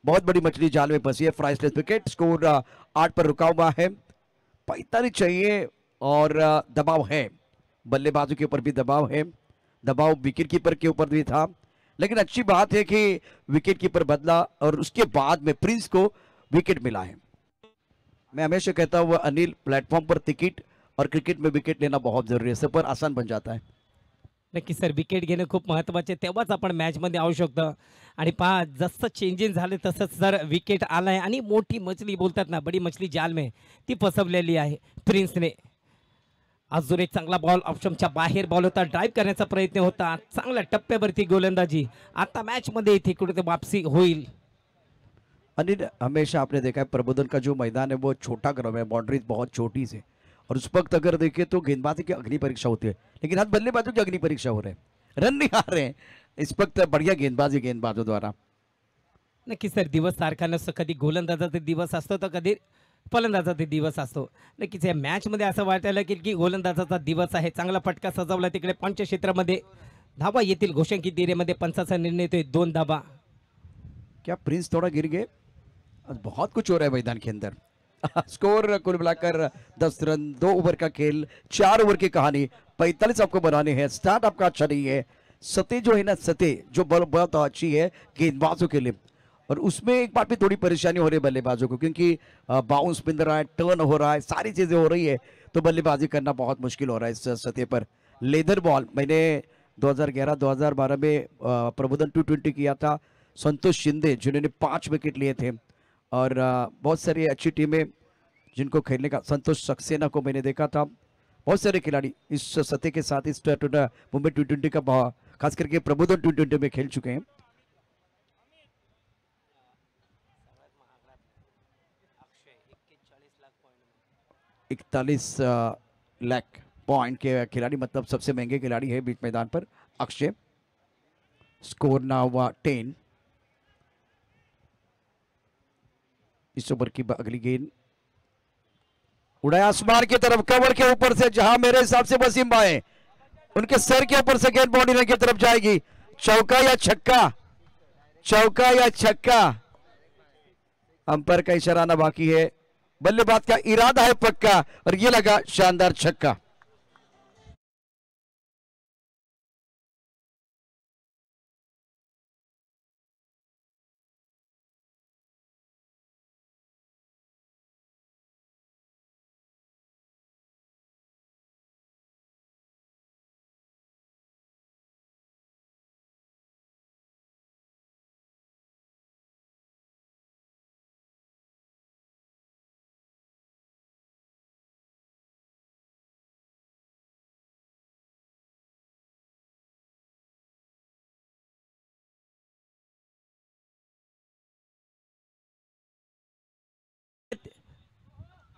D: बहुत बड़ी मछली जाल में फंसी है। प्राइसलेस विकेट, स्कोर 8 पर रुका हुआ है। 45 चाहिए और दबाव है, बल्लेबाजों के ऊपर भी दबाव है, दबाव विकेट कीपर के ऊपर भी था, लेकिन अच्छी बात है कि विकेट कीपर बदला और उसके बाद में प्रिंस को विकेट मिला है। मैं हमेशा कहता हूँ अनिल, प्लेटफॉर्म पर टिकट और क्रिकेट में विकेट लेना बहुत जरूरी है, सफर आसान बन जाता है।
A: नक्की सर, विकेट घेणं खूप महत्त्वाचे, तेव्हाच आपण मॅचमध्ये आणू शकतो। आणि पहा जसं चेंजिंग झाले तसंच सर विकेट आलाय आणि मोठी मछली बोलतात ना, बडी मछली जाल में ती फसवलेली आहे प्रिन्सने। अजून एक चांगला बॉल ऑप्शनच्या बाहेर बॉल होता, ड्राइव्ह करण्याचा प्रयत्न होता, चांगल्या टप्प्यावरती गोलंदाजी, आता मॅच मध्ये इथे कुठे वापसी होईल।
D: अनिल, हमेशा आपने देखा है प्रबोधन का जो मैदान है वो छोटा ग्राउंड है, बाउंड्रीज बहुत छोटी से, और उस वक्त अगर देखें तो गेंदबाजी की अग्नि परीक्षा होती है, लेकिन आज बल्लेबाजों की अग्नि परीक्षा हो रहे हैं, रन नहीं आ रहे हैं इस वक्त, बढ़िया गेंदबाजी गेंदबाजों द्वारा।
A: नक्की सर, दिवस सारखा नसतो, कधी गोलंदाजाचा दिवस असतो तर कधी फलंदाजाचा दिवस असतो। नक्कीच या मॅच मध्ये असं वाटायला की गोलंदाजाचा दिवस आहे। चांगला फटका सजवला तिकडे पंच क्षेत्रामध्ये, धावा येतील घोषणकी दिरेमध्ये, पंचाचा निर्णय येतोय 2 धावा।
D: क्या प्रिंस थोड़ा गिर गए? आज बहुत कुछ हो रहा है मैदान के अंदर। स्कोर कुल मिलाकर 10 रन, 2 ओवर का खेल, 4 ओवर की कहानी, 45 आपको बनाने हैं। स्टार्ट आपका अच्छा नहीं है, सतह जो है ना, सतह जो बहुत अच्छी है गेंदबाजों के लिए, और उसमें एक बार भी थोड़ी परेशानी हो रही है बल्लेबाजों को, क्योंकि बाउंस मिल रहा है, टर्न हो रहा है, सारी चीजें हो रही है, तो बल्लेबाजी करना बहुत मुश्किल हो रहा है इस सतह पर। लेदर बॉल मैंने 2011-2012 में प्रबोधन 220 किया था, संतोष शिंदे जिन्होंने 5 विकेट लिए थे, और बहुत सारी अच्छी टीमें जिनको खेलने का, संतोष सक्सेना को मैंने देखा था, बहुत सारे खिलाड़ी इस सतह के साथ इस मुंबई 220 का खास करके प्रबोधन 220 में खेल चुके हैं। इकतालीस लाख पॉइंट के खिलाड़ी, मतलब सबसे महंगे खिलाड़ी है बीच मैदान पर अक्षय। Score now 10। इस ओवर की अगली गेंद उड़ाया आसमान की तरफ, कवर के ऊपर से, जहां मेरे हिसाब से वसीम भाई उनके सर के ऊपर से गेंद बाउंड्री की तरफ जाएगी। चौका या छक्का, चौका या छक्का, अंपायर का इशारा आना बाकी है, बल्लेबाज का इरादा है पक्का, और ये लगा शानदार छक्का।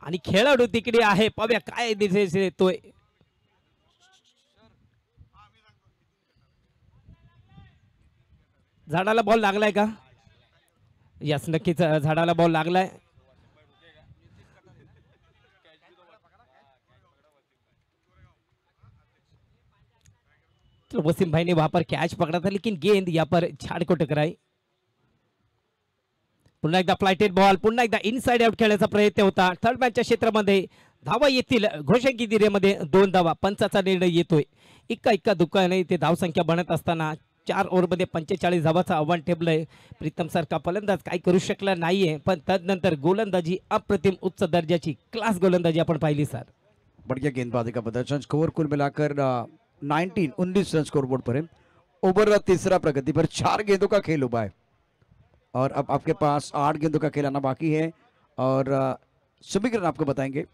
A: आणि खेळाडू तिकडे आहे, पाहूया काय दिसेल येतोय। झाडाला बॉल लागलाय का? यस, नक्कीच झाडाला बॉल लागलाय। तो वसीम भाई ने वहां पर कैच पकड़ा था, लेकिन गेंद यहाँ पर झाड़ को टकराई। पुन्हा एकदा फ्लाइटेड बॉल, पुन्हा एकदा इनसाइड आउट खेळण्याचा प्रयत्न होता। थर्ड मॅचच्या क्षेत्रामध्ये धावा येतील घोषणकी दिरेमध्ये 2 धावा, पंचाचा निर्णय येतोय। इक्का दुक्का नाही, ते धावसंख्या बनत असताना 4 ओव्हरमध्ये 45 धावाचं आव्हान ठेवलंय. प्रीतम सारखा फलंदाज काही करू शकला नाहीये, पण तदनंतर गोलंदाजी अप्रतिम उच्च दर्जाची क्लास गोलंदाजी आपण पाहिली सर.
D: बढ़िया गेंदबाजी का प्रदर्शन. स्कोर कुल मिलाकर 19 रन स्कोर बोर्ड पर है. ओवर तीसरा प्रगति पर 4 गेंदों का खेल हुआ है और अब आपके पास 8 गेंदों का खेल आना बाकी है और समीकरण आपको बताएंगे.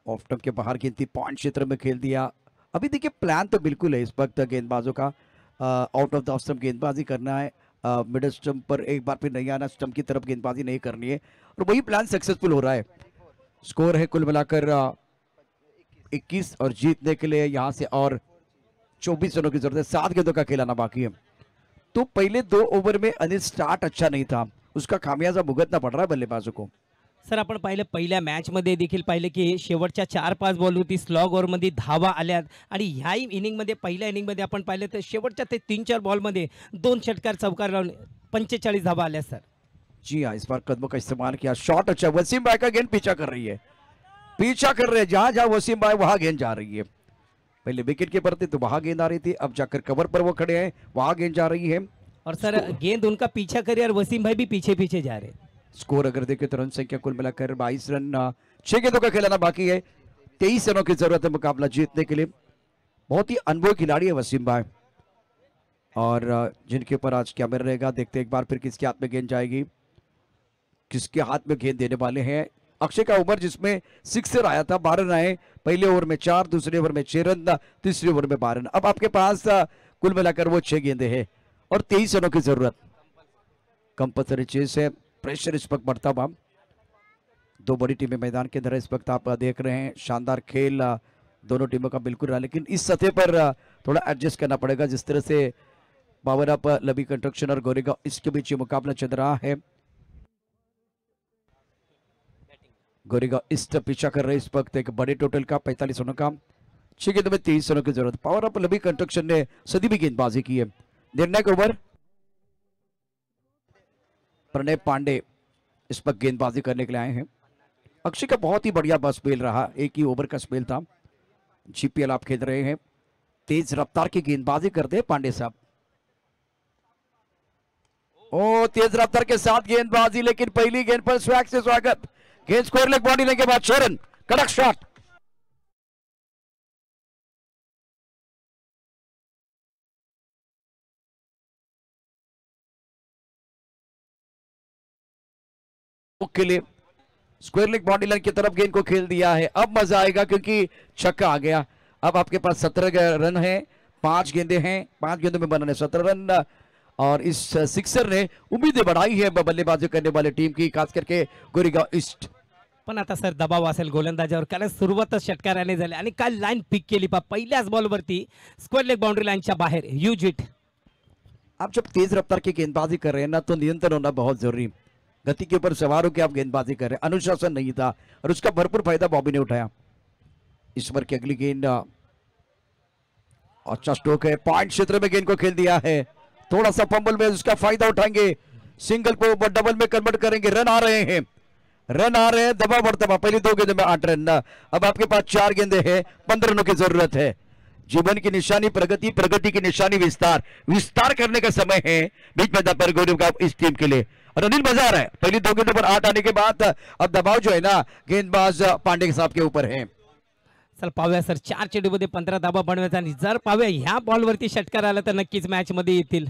D: ऑफ स्टंप के बाहर गेंद थी, पॉइंट क्षेत्र में खेल दिया. अभी देखिए प्लान तो बिल्कुल है इस वक्त गेंदबाजों का, out of the off stump गेंदबाजी करना है, मिडिल स्टंप पर एक बार फिर नहीं आना, स्टंप की तरफ गेंदबाजी नहीं करनी है और वही प्लान सक्सेसफुल हो रहा है. स्कोर है कुल मिलाकर 21 और जीतने के लिए यहाँ से और 24 रनों की जरूरत है. 7 गेंदों का खेल आना बाकी है. तो पहले 2 ओवर में अनिल स्टार्ट अच्छा नहीं था, उसका खामियाजा भुगतना पड़ रहा है बल्लेबाजों को.
A: सर आपण पाहिलं पहिल्या मॅचमध्ये देखील पाहिलं की शेवटच्या 4-5 बॉलवरती स्लॉग ओव्हरमध्ये धावा आल्यात आणि ह्याही इनिंगमध्ये पहिल्या इनिंगमध्ये आपण पाहिलं तर शेवटच्या ते 3-4 बॉलमध्ये 2 षटकार चौकार लावून 45 धावा आल्या सर.
D: जी हाँ, इस बार कदमों का इस्तेमाल किया. शॉट अच्छा. वसीम भाई का गेंद पीछा कर रही है, पीछा कर रहे हैं. जहां जहां वसीम भाई वहां गेंद जा रही है. पहले विकेट कीपर थे तो वहां गेंद आ रही थी, अब जाकर कवर पर वो खड़े हैं, वहां गेंद जा रही है.
A: और सर गेंद उनका पीछा करे और वसीम भाई भी पीछे पीछे जा रहे.
D: स्कोर अगर देखें तो रन संख्या कुल मिलाकर 22 रन. 6 गेंदों का खेलाना बाकी है. 23 रनों की जरूरत है मुकाबला जीतने के लिए. बहुत ही अनुभवी खिलाड़ी है वसीम भाई और जिनके ऊपर आज क्या मिल रहेगा देखते एक बार फिर किसके हाथ में गेंद जाएगी, किसके हाथ में गेंद देने वाले हैं. अक्षय का ओवर जिसमें सिक्सर आया था, 12 रन आए. पहले ओवर में 4, दूसरे ओवर में 6 रन, तीसरे ओवर में 12 रन. अब आपके पास कुल मिलाकर वो 6 गेंदे हैं और 23 रनों की जरूरत. कंपल्सरी चेस है, प्रेशर इस वक्त बढ़ता हुआ. 2 बड़ी टीमें मैदान के अंदर इस वक्त आप देख रहे हैं. शानदार खेल दोनों टीमों का बिल्कुल रहा, लेकिन इस सतह पर थोड़ा एडजस्ट करना पड़ेगा. जिस तरह से पावर अप लबी कंस्ट्रक्शन और गोरेगांव इसके बीच ये मुकाबला चल रहा है. गोरेगांव इस पीछा कर रहे इस वक्त एक बड़े टोटल का 45 रनों का. 6 गेंदों में 23 रनों की जरूरत. पावर अप लबी कंस्ट्रक्शन ने सदी भी गेंदबाजी की है. निर्णायक ओवर प्रणय पांडे इस पर गेंदबाजी करने के लिए आए हैं. अक्षय का बहुत ही बढ़िया बस स्पेल रहा, एक ही ओवर का स्पेल था. जीपीएल आप खेल रहे हैं, तेज रफ्तार की गेंदबाजी करते हैं पांडे साहब. ओ तेज रफ्तार के साथ गेंदबाजी, लेकिन पहली गेंद पर स्वैग से स्वागत. गेंद स्क्वायर लेग बॉडी लेने के बाद 6 रन. कड़क शॉट. के लिए स्क्वायर लेग बॉडी लाइन की तरफ गेंद को खेल दिया है. अब मजा आएगा क्योंकि छक्का आ गया. अब आपके पास 17 रन है, 5 गेंदे हैं, 5 गेंदों में बनाने 17 रन और इस सिक्सर ने उम्मीदें बढ़ाई है बल्लेबाजी करने वाले टीम की, खास करके गोरेगांव ईस्ट.
A: पण आता सर दबाव असेल गोलंदाजावर, कारण सुरुवातच षटकाराने झाली आणि काय लाईन पिक केली पा. पहिल्याच बॉलवरती स्क्वेअर लेग बाउंड्री लाईनच्या बाहेर ह्यूज हिट.
D: आप जब तेज रफ्तार की गेंदबाजी कर रहे हैं ना तो नियंत्रण होना बहुत जरूरी. गति के ऊपर सवार होकर आप गेंदबाजी कर रहे हैं, अनुशासन नहीं था और उसका भरपूर फायदा बॉबी ने उठाया. इस ओवर की अगली गेंद अच्छा स्ट्रोक है, पॉइंट क्षेत्र में गेंद को खेल दिया है. थोड़ा सा फंबल में उसका फायदा उठाएंगे, सिंगल को डबल में कन्वर्ट करेंगे. रन आ रहे हैं, रन आ रहे हैं, दबाव बढ़ता हुआ. पहली 2 गेंदों में 8 रन. अब आपके पास 4 गेंदे हैं, 15 रनों की जरूरत है. जीवन की निशानी प्रगति, प्रगति की निशानी विस्तार. विस्तार करने का समय है बीच मैदान पर गोरेगांव इस टीम के लिए. और अनिल मजा आ रहा है. पहली 2 गेंदों पर 8 आने के बाद अब दबाव जो है ना गेंदबाज पांडे साहब के ऊपर है.
A: चल पाहूया सर, 4 चेंडूमध्ये 15 धावा बनवायचा आणि जर पाहूया ह्या बॉलवरती षटकार आला तर नक्कीच मॅच मध्ये येतील.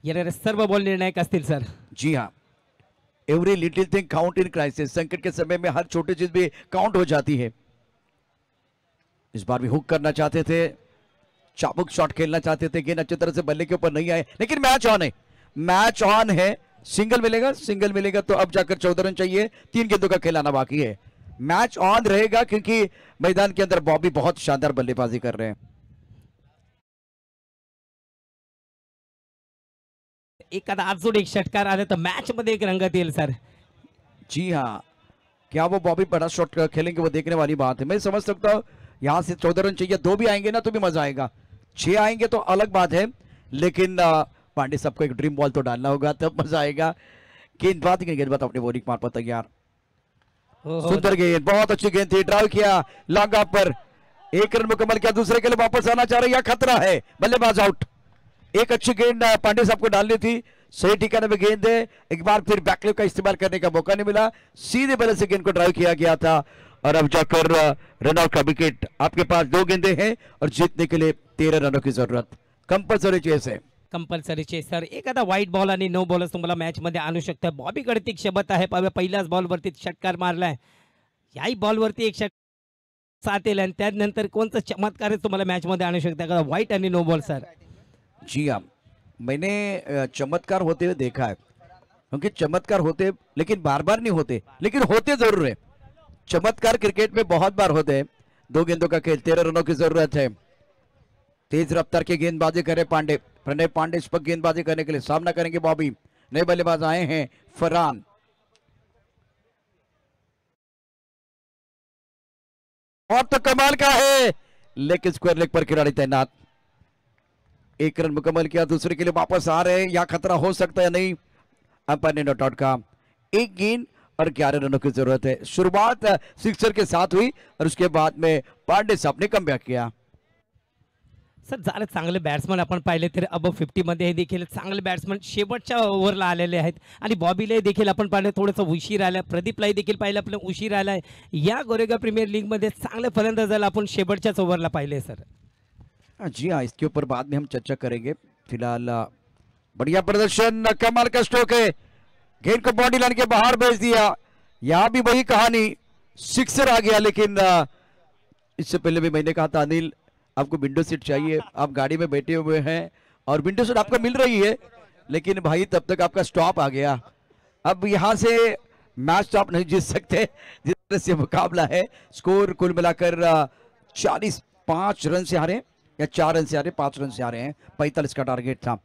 A: येणारे सर्व बॉल निर्णायक असतील सर.
D: जी हाँ, every little thing count in crisis. संकट के समय में हर छोटी चीज भी काउंट हो जाती है. इस बार भी हुक करना चाहते थे, चाबुक शॉट खेलना चाहते थे, गेंद अच्छी तरह से बल्ले के ऊपर नहीं आए, लेकिन मैच ऑन है, मैच ऑन है. सिंगल मिलेगा, सिंगल मिलेगा तो अब जाकर 14 रन चाहिए. 3 गेंदों का खेलाना बाकी है. मैच ऑन रहेगा क्योंकि मैदान के अंदर बॉबी बहुत शानदार बल्लेबाजी कर रहे हैं.
A: एखादा अजून एक षटकार आला तर मॅच मध्ये एक रंगत येईल सर.
D: जी हाँ, क्या वो बॉबी बड़ा शॉट खेलेंगे वो देखने वाली बात है. मैं समझ सकता हूँ यहां से 14 रन चाहिए, 2 भी आएंगे ना तो भी मजा आएगा. 6 आएंगे तो अलग बात है, लेकिन पांडे सबको एक ड्रीम बॉल तो डालना होगा तब मजा आएगा. गेंदबाज अपने बॉलिंग मार पर तैयार. सुंदर गेंद, बहुत अच्छी गेंद थी, ड्राइव किया लॉन्ग ऑफ पर. एक रन मुकम्मल किया, दूसरे के लिए वापस आना चाह रहे, यह खतरा है, बल्लेबाज आउट। एक अच्छी गेंद पांडे साहब को डालनी थी, सही ठिकाने में गेंद है, एक बार फिर बैकलिप का इस्तेमाल करने का मौका नहीं मिला, सीधे बल्ले से गेंद को ड्राइव किया गया था और अब जाकर रन आउट का विकेट। आपके पास 2 गेंदे हैं और जीतने के लिए 13 रनों की जरूरत, कंपल्सरी चेस है।
A: कंपल्सरी चेसर एखादा व्हाईट बॉल आणि नो बॉलच तुम्हाला मॅच मध्ये आणू शकता. बॉबी कडे क्षमता आहे, पहिल्याच बॉलवरती षटकार मारलाय, याही बॉलवरती एक षटकार साथ येईल आणि त्यानंतर कोणता चमत्कार तुम्हाला मॅच मध्ये आणू शकता का व्हाईट आणि नो बॉल सर.
D: जी हाँ, मैंने चमत्कार होते हुए देखा है, क्योंकि चमत्कार होते लेकिन बार बार नहीं होते, लेकिन होते जरूर है। चमत्कार क्रिकेट में बहुत बार होते हैं। 2 गेंदों का खेल, 13 रनों की जरूरत है। तेज रफ्तार की गेंदबाजी करे पांडे, प्रणय पांडे इस पर गेंदबाजी करने के लिए सामना करेंगे बॉबी। नए बल्लेबाज आए हैं फरहान, और तो कमाल का है, लेकिन स्क्वायर लेग पर खिलाड़ी तैनात। 1 रन मुकम्मल किया, दूसरे के लिए वापस आ रहे हैं, या खतरा हो सकता है नहीं, अंपायर ने नॉट आउट कहा। 1 गेंद और 11 रनों की जरूरत है। शुरुआत सिक्सर के साथ हुई और उसके बाद में पांडे साहब ने कमबॅक किया।
A: सर जरा चांगले बॅट्समन आपण पाहिले तर अब 50 मध्ये देखील चांगले बॅट्समन शेवटच्या ओव्हरला आलेले आहेत आणि बॉबीला देखील आपण पाहिले थोडंसं उशीर आला, प्रदीपलाही देखील पाहिलं आपलं उशीर आलाय। या गोरेगाव प्रीमियर लीग मध्ये चांगले फलंदाजाला आपण शेवटच्याच ओव्हरला पाहिले सर।
D: जी हाँ, इसके ऊपर बाद में हम चर्चा करेंगे। फिलहाल बढ़िया प्रदर्शन, कमाल का स्ट्रोक है, गेंद को बॉडी लाइन के बाहर भेज दिया। यहां भी वही कहानी, सिक्सर आ गया, लेकिन इससे पहले भी मैंने कहा था अनिल आपको विंडो सीट चाहिए, आप गाड़ी में बैठे हुए हैं और विंडो सीट आपको मिल रही है, लेकिन भाई तब तक आपका स्टॉप आ गया। अब यहां से मैच तो आप नहीं जीत सकते, जिस तरह से मुकाबला है। स्कोर कुल मिलाकर 45 रन से हारे या 4 रन से हारे, 5 रन से हारे हैं। 45 का टारगेट था।